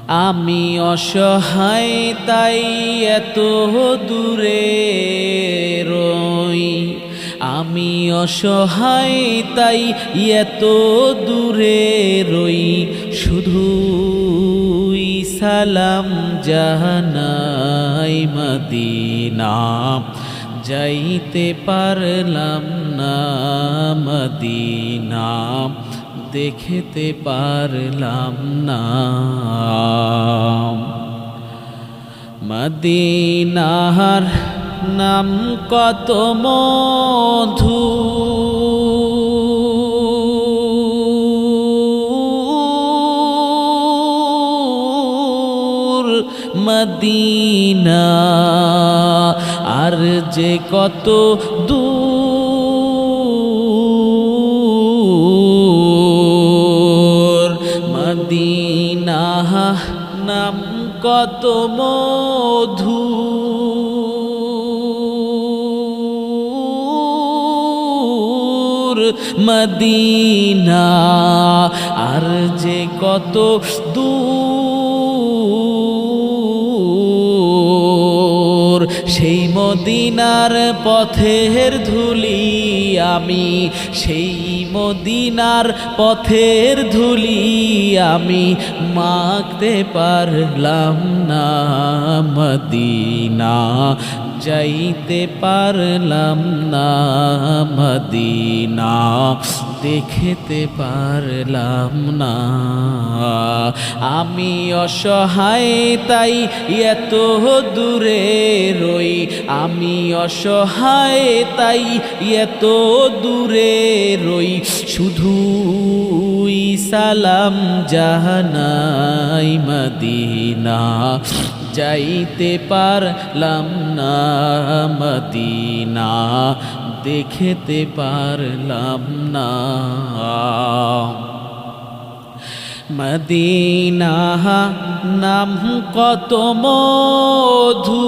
আমি অসহায় তাই এত দূরে রই, আমি অসহায় তাই এত দূরে রই, শুধুই সালাম জানাই মদিনা, যাইতে পারলাম না মদিনা, দেখতে পারলাম না। মদিনার নাম কত মধু, মদিনা আর যে কত দূর, মদিনা নাম কত মধু, মদিনা আর যে কত দূর, সেই মদিনার পথের ধুলি আমি, সেই মদিনার পথের ধুলি আমি মাখতে পারলাম না মদিনা, যাইতে পারলাম না মদিনা, দেখতে পারলাম না। আমি অসহায় তাই এত দূরে রই, আমি অসহায় তাই এত দূরে রই, শুধুই সালাম জানাই মদিনা, যাইতে পারলাম না মদিনা, দেখতে পারলাম না। মদিনা নাম কত মধু,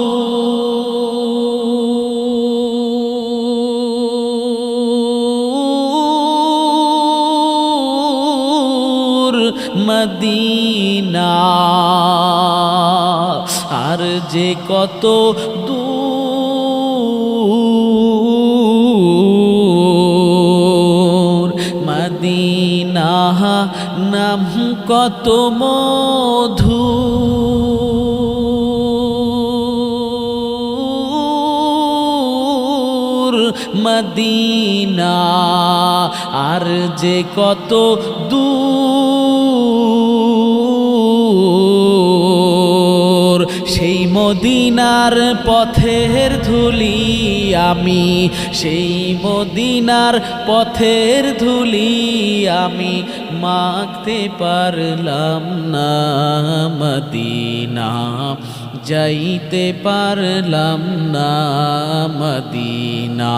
মদিনা আর যে কত দূর, মদিনা নাম কত মধু, মদিনা আর যে কত দূর, সেই মদিনার পথের ধুলি আমি, সেই মদিনার পথের ধুলি আমি মাখতে পারলাম না মদিনা, যাইতে পারলাম না মদিনা,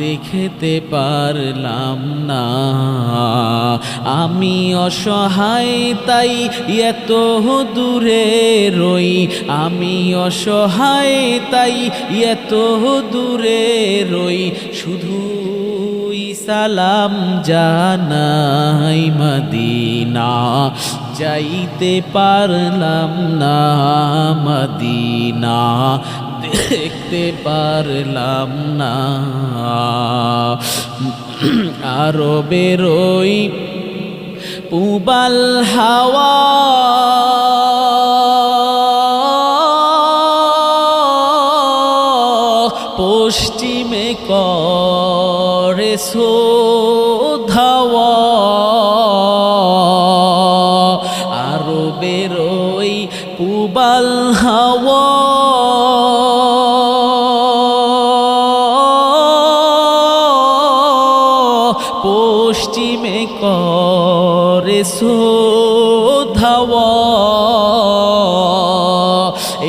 দেখতে পারলাম না। আমি অসহায় তাই এত দূরে রই, আমি অসহায় তাই এত দূরে রই, শুধুই সালাম জানাই মদিনা, যাইতে পারলাম না মদিনা, দেখতে পারলাম না। আরো বেরোই পুবাল হাওয়া, পশ্চিমে করে ধাওয়া, আরো বেরোই পুবাল হাওয়া, পশ্চিমে করে ধাওয়া,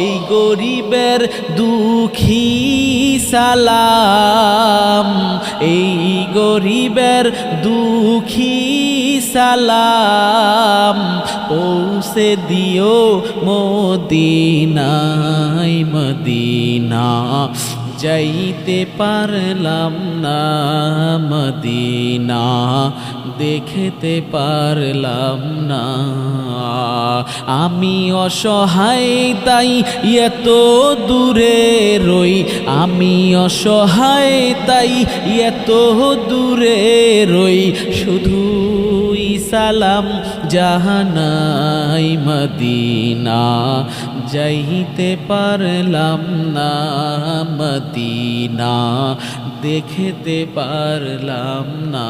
এই গরিবের দুঃখী সালাম, এই গরিবের দুঃখী সালাম, পৌঁছে দিও মদিনায় মদিনা, যাইতে পারলাম না মদিনা, দেখতে পারলাম না। আমি অসহায় তাই এত দূরে রই, আমি অসহায় তাই এত দূরে রই, শুধুই সালাম জাহানাই মদিনা, যাইতে পারলাম না মদিনা, দেখতে পারলাম না।